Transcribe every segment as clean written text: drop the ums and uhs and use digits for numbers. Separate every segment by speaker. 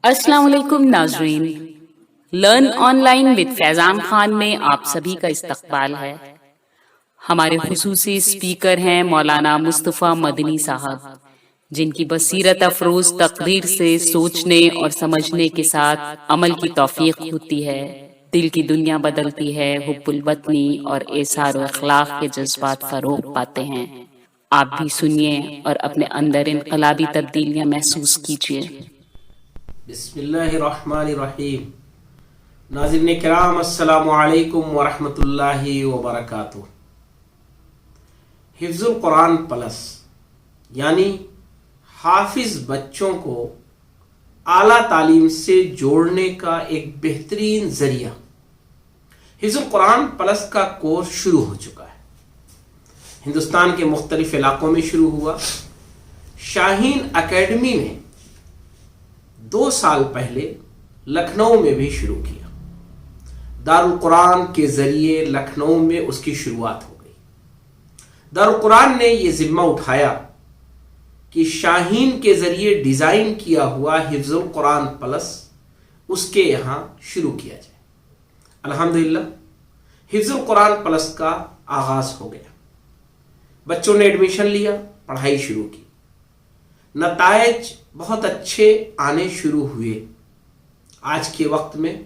Speaker 1: अस्सलाम वालेकुम नाज़रीन। Learn online with Faizan Khan में आप सभी का इस्तकबाल है। हमारे खुसूसी स्पीकर हैं मौलाना मुस्तफ़ा मदनी साहब, जिनकी बसीरत अफरोज़ तकरीर से सोचने और समझने के साथ अमल की तौफीक होती है, दिल की दुनिया बदलती है, हुब्बुल वतनी और एसार व अखलाक के जज्बात फ़रोग़ पाते हैं। आप भी सुनिए और अपने अंदर इनकलाबी तब्दीलियाँ महसूस कीजिए।
Speaker 2: बिस्मिल्लाहिर्रहमानिर्रहीम। नाज़रीन किराम, अस्सलामु अलैकुम वरहमतुल्लाहि वबरकातुहू। हिफ्ज़ुल कुरान प्लस यानी हाफिज बच्चों को आला तालीम से जोड़ने का एक बेहतरीन जरिया हिफ्ज़ुल कुरान प्लस का कोर्स शुरू हो चुका है। हिंदुस्तान के मुख्तलिफ इलाकों में शुरू हुआ। शाहीन एकेडमी ने 2 साल पहले लखनऊ में भी शुरू किया। दारुल कुरान के जरिए लखनऊ में उसकी शुरुआत हो गई। दारुल कुरान ने यह जिम्मा उठाया कि शाहीन के जरिए डिजाइन किया हुआ हिफ्ज़ुल कुरान प्लस उसके यहां शुरू किया जाए। अल्हम्दुलिल्लाह हिफ्ज़ुल कुरान प्लस का आगाज हो गया। बच्चों ने एडमिशन लिया, पढ़ाई शुरू की। नतायज बहुत अच्छे आने शुरू हुए। आज के वक्त में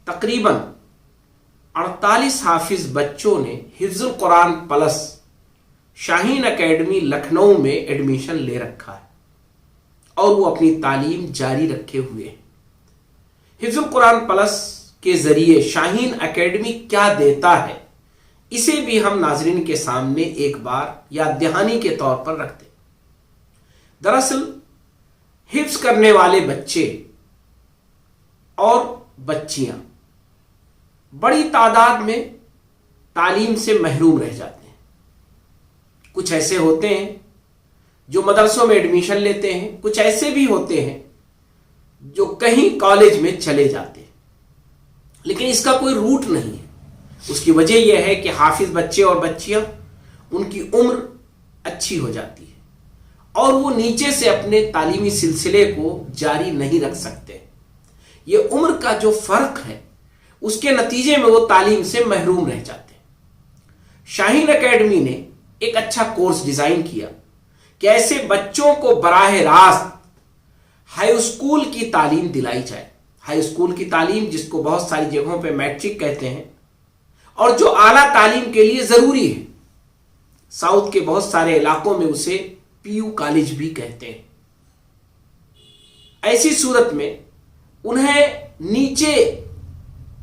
Speaker 2: तकरीबन 48 हाफिज बच्चों ने हिफ्ज़ुल कुरान प्लस शाहीन एकेडमी लखनऊ में एडमिशन ले रखा है और वो अपनी तालीम जारी रखे हुए हैं। हिफ्ज़ुल कुरान प्लस के जरिए शाहीन एकेडमी क्या देता है, इसे भी हम नाजरीन के सामने एक बार याद दहानी के तौर पर रखते हैं। दरअसल हिफ्ज करने वाले बच्चे और बच्चियां बड़ी तादाद में तालीम से महरूम रह जाते हैं। कुछ ऐसे होते हैं जो मदरसों में एडमिशन लेते हैं, कुछ ऐसे भी होते हैं जो कहीं कॉलेज में चले जाते हैं, लेकिन इसका कोई रूट नहीं है। उसकी वजह यह है कि हाफिज बच्चे और बच्चियां उनकी उम्र अच्छी हो जाती है और वो नीचे से अपने तालीमी सिलसिले को जारी नहीं रख सकते। ये उम्र का जो फर्क है उसके नतीजे में वो तालीम से महरूम रह जाते हैं। शाहीन एकेडमी ने एक अच्छा कोर्स डिजाइन किया कि ऐसे बच्चों को बराह रास्त हाई स्कूल की तालीम दिलाई जाए। हाई स्कूल की तालीम, जिसको बहुत सारी जगहों पे मैट्रिक कहते हैं और जो आला तालीम के लिए जरूरी है। साउथ के बहुत सारे इलाकों में उसे पीयू कॉलेज भी कहते हैं। ऐसी सूरत में उन्हें नीचे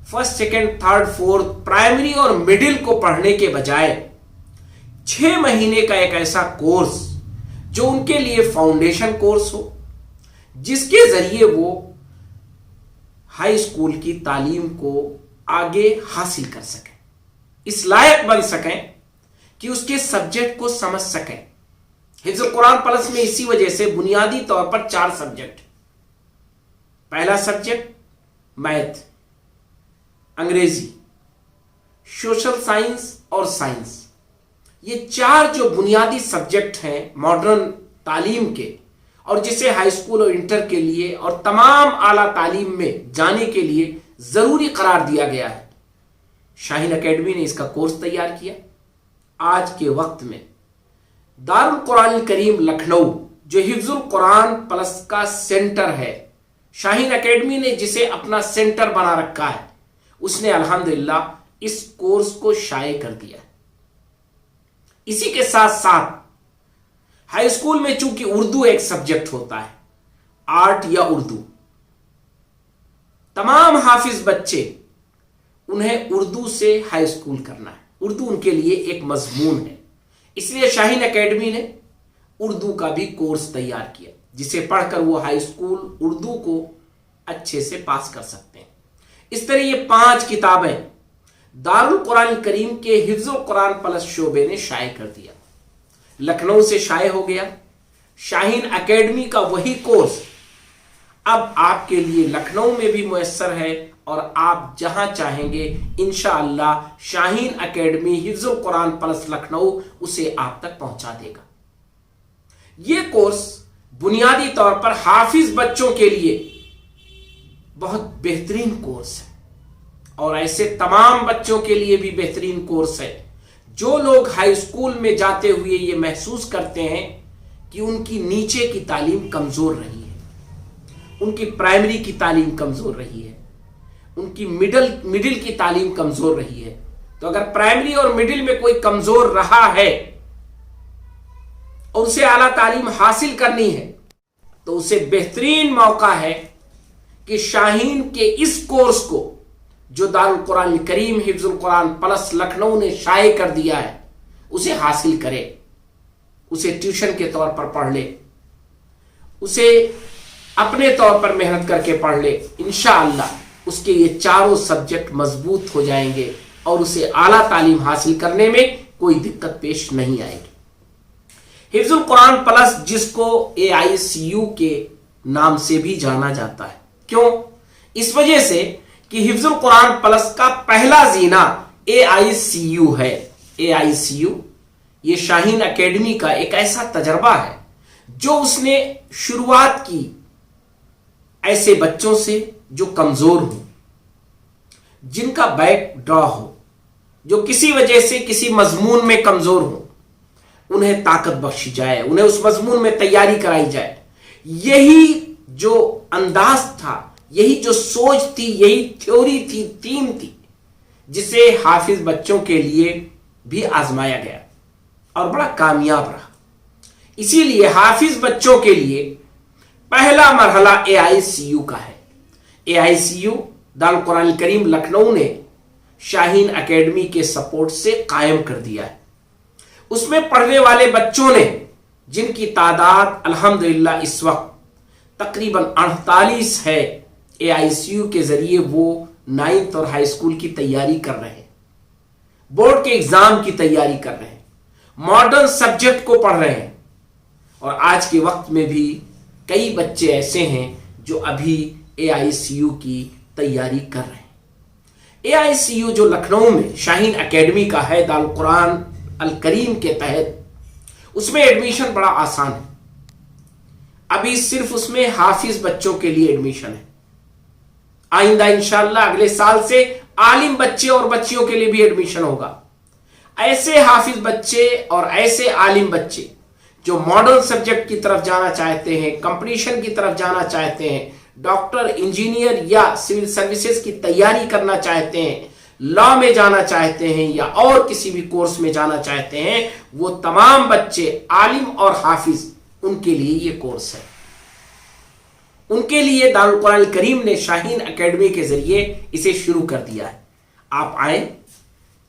Speaker 2: first, second, third, fourth, primary और मिडिल को पढ़ने के बजाय 6 महीने का एक ऐसा कोर्स जो उनके लिए फाउंडेशन कोर्स हो, जिसके जरिए वो हाई स्कूल की तालीम को आगे हासिल कर सकें, इस लायक बन सकें कि उसके सब्जेक्ट को समझ सकें। हिफ्ज़ुल कुरान प्लस में इसी वजह से बुनियादी तौर पर 4 सब्जेक्ट। पहला सब्जेक्ट मैथ, अंग्रेजी, सोशल साइंस और साइंस। ये 4 जो बुनियादी सब्जेक्ट हैं मॉडर्न तालीम के, और जिसे हाई स्कूल और इंटर के लिए और तमाम आला तालीम में जाने के लिए जरूरी करार दिया गया है। शाहीन एकेडमी ने इसका कोर्स तैयार किया। आज के वक्त में दारुल कुरान करीम लखनऊ, जो हिफ्ज़ुल कुरान प्लस का सेंटर है, शाहीन एकेडमी ने जिसे अपना सेंटर बना रखा है, उसने अल्हम्दुलिल्लाह इस कोर्स को शाये कर दिया। इसी के साथ साथ हाई स्कूल में चूंकि उर्दू एक सब्जेक्ट होता है, आर्ट या उर्दू, तमाम हाफिज बच्चे उन्हें उर्दू से हाई स्कूल करना है। उर्दू उनके लिए एक मजमून है, इसलिए शाहीन एकेडमी ने उर्दू का भी कोर्स तैयार किया, जिसे पढ़कर वो हाई स्कूल उर्दू को अच्छे से पास कर सकते हैं। इस तरह ये 5 किताबें दारुल कुरान करीम के हिफ्ज़ुल कुरान प्लस शोबे ने शाये कर दिया। लखनऊ से शाये हो गया। शाहीन एकेडमी का वही कोर्स अब आपके लिए लखनऊ में भी मुयस्सर है और आप जहां चाहेंगे इंशाअल्लाह शाहीन एकेडमी हिफ्ज़ुल कुरान प्लस लखनऊ उसे आप तक पहुंचा देगा। यह कोर्स बुनियादी तौर पर हाफिज बच्चों के लिए بہت بہترین کورس ہے، اور ایسے تمام بچوں کے لیے بھی بہترین کورس ہے جو لوگ ہائی اسکول میں جاتے ہوئے یہ محسوس کرتے ہیں کہ ان کی نیچے کی تعلیم کمزور رہی ہے، ان کی پرائمری کی تعلیم کمزور رہی ہے، ان کی مڈل کی تعلیم کمزور رہی ہے۔ تو اگر پرائمری اور مڈل میں کوئی کمزور رہا ہے اور اسے اعلیٰ تعلیم حاصل کرنی ہے تو اسے بہترین موقع ہے کہ شاہین کے اس کورس کو جو دارالقرآن الکریم حفظ القرآن پلس لکھنؤ نے شائع کر دیا ہے اسے حاصل کرے، اسے ٹیوشن کے طور پر پڑھ لے، اسے اپنے طور پر محنت کر کے پڑھ لے۔ انشاءاللہ اس کے یہ چاروں سبجیکٹ مضبوط ہو جائیں گے اور اسے اعلیٰ تعلیم حاصل کرنے میں کوئی دقت پیش نہیں آئے گی۔ حفظ القرآن پلس، جس کو AICU کے نام سے بھی جانا جاتا ہے، کیوں؟ اس وجہ سے کہ حفظ القرآن پلس کا پہلا زینہ AICU ہے۔ AICU یہ شاہین اکیڈمی کا ایک ایسا تجربہ ہے جو اس نے شروعات کی ایسے بچوں سے جو کمزور ہوں، جن کا بیک ڈرا ہو، جو کسی وجہ سے کسی مضمون میں کمزور ہوں، انہیں طاقت بخشی جائے، انہیں اس مضمون میں تیاری کرائی جائے۔ یہی جو انداز تھا، یہی جو سوچ تھی، یہی تھیوری تھی، تھیم تھی، جسے حافظ بچوں کے لیے بھی آزمایا گیا اور بڑا کامیاب رہا۔ اسی لیے حافظ بچوں کے لیے پہلا مرحلہ AICU کا ہے۔ AICU دارالقرآن الکریم لکھنؤ نے شاہین اکیڈمی کے سپورٹ سے قائم کر دیا ہے۔ اس میں پڑھنے والے بچوں نے، جن کی تعداد الحمدللہ اس وقت تقریباً 48 ہے، AICU کے ذریعے وہ 9th اور ہائی اسکول کی تیاری کر رہے ہیں، بورڈ کے ایگزام کی تیاری کر رہے ہیں، ماڈرن سبجیکٹ کو پڑھ رہے ہیں، اور آج کے وقت میں بھی کئی بچے ایسے ہیں جو ابھی AICU کی تیاری کر رہے ہیں۔ AICU جو لکھنؤ میں شاہین اکیڈمی کا ہے دارالقرآن الکریم کے تحت، اس میں ایڈمیشن بڑا آسان ہے۔ ابھی صرف اس میں حافظ بچوں کے لیے ایڈمیشن ہے، آئندہ انشاءاللہ اگلے سال سے عالم بچے اور بچیوں کے لیے بھی ایڈمیشن ہوگا۔ ایسے حافظ بچے اور ایسے عالم بچے جو ماڈرن سبجیکٹ کی طرف جانا چاہتے ہیں، کمپٹیشن کی طرف جانا چاہتے ہیں، ڈاکٹر، انجینئر یا سول سروسز کی تیاری کرنا چاہتے ہیں، لا میں جانا چاہتے ہیں یا اور کسی بھی کورس میں جانا چاہتے ہیں، وہ تمام بچے عالم اور حافظ، ان کے لیے یہ کورس ہے۔ ان کے لیے دارالقرآن الکریم نے شاہین اکیڈمی کے ذریعے اسے شروع کر دیا ہے۔ آپ آئیں،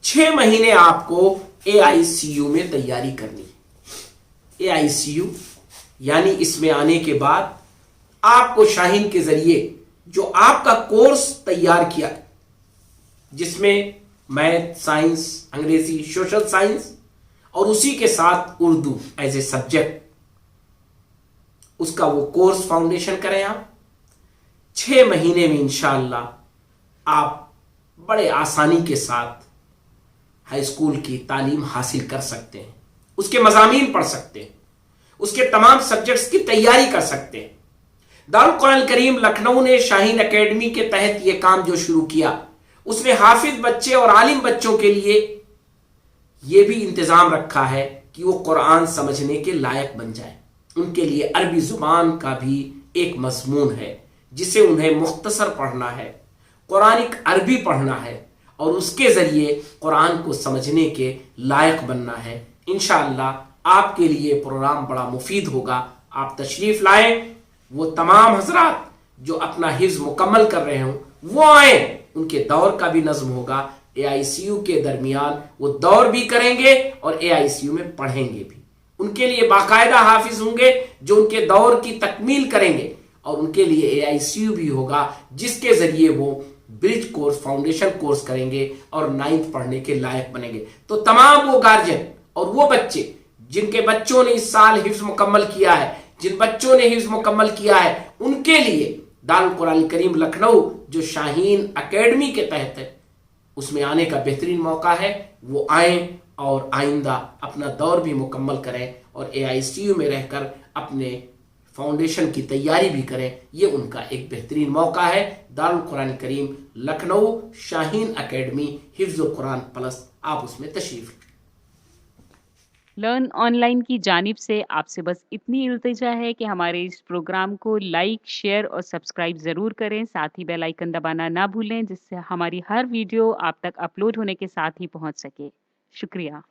Speaker 2: 6 مہینے آپ کو AICU میں تیاری کرنی ہے۔ AICU یعنی اس میں آنے کے بعد آپ کو شاہین کے ذریعے جو آپ کا کورس تیار کیا، جس میں میتھ، سائنس، انگریزی، سوشل سائنس اور اسی کے ساتھ اردو ایز اے سبجیکٹ، اس کا وہ کورس فاؤنڈیشن کریں آپ 6 مہینے میں انشاءاللہ آپ بڑے آسانی کے ساتھ ہائی اسکول کی تعلیم حاصل کر سکتے ہیں، اس کے مضامین پڑھ سکتے ہیں، اس کے تمام سبجیکٹس کی تیاری کر سکتے ہیں۔ دارالقرآن الکریم لکھنؤ نے شاہین اکیڈمی کے تحت یہ کام جو شروع کیا، اس نے حافظ بچے اور عالم بچوں کے لیے یہ بھی انتظام رکھا ہے کہ وہ قرآن سمجھنے کے لائق بن جائے۔ ان کے لیے عربی زبان کا بھی ایک مضمون ہے جسے انہیں مختصر پڑھنا ہے، قرآنک عربی پڑھنا ہے اور اس کے ذریعے قرآن کو سمجھنے کے لائق بننا ہے۔ انشاءاللہ آپ کے لیے پروگرام بڑا مفید ہوگا۔ آپ تشریف لائیں، وہ تمام حضرات جو اپنا حفظ مکمل کر رہے ہوں وہ آئیں، ان کے دور کا بھی نظم ہوگا۔ AICU کے درمیان وہ دور بھی کریں گے اور AICU میں پڑھیں گے بھی۔ ان کے لیے باقاعدہ حافظ ہوں گے جو ان کے دور کی تکمیل کریں گے، اور ان کے لیے AICU بھی ہوگا جس کے ذریعے وہ برج کورس، فاؤنڈیشن کورس کریں گے اور 9th پڑھنے کے لائق بنیں گے۔ تو تمام وہ گارجن اور وہ بچے جن کے بچوں نے اس سال حفظ مکمل کیا ہے، جن بچوں نے حفظ مکمل کیا ہے، ان کے لیے دارالقرآن الکریم لکھنؤ جو شاہین اکیڈمی کے تحت ہے، اس میں آنے کا بہترین موقع ہے۔ وہ آئیں اور آئندہ اپنا دور بھی مکمل کریں اور AICU میں رہ کر اپنے फाउंडेशन की तैयारी भी करें, ये उनका एक बेहतरीन मौका है। दारुल कुरान करीम लखनऊ शाहीन एकेडमी हिफ्जुल कुरान प्लस, आप उसमें तशरीफ।
Speaker 1: लर्न ऑनलाइन की जानिब से आपसे बस इतनी इल्तिजा है कि हमारे इस प्रोग्राम को लाइक, शेयर और सब्सक्राइब ज़रूर करें। साथ ही बेल आइकन दबाना ना भूलें, जिससे हमारी हर वीडियो आप तक अपलोड होने के साथ ही पहुंच सके। शुक्रिया।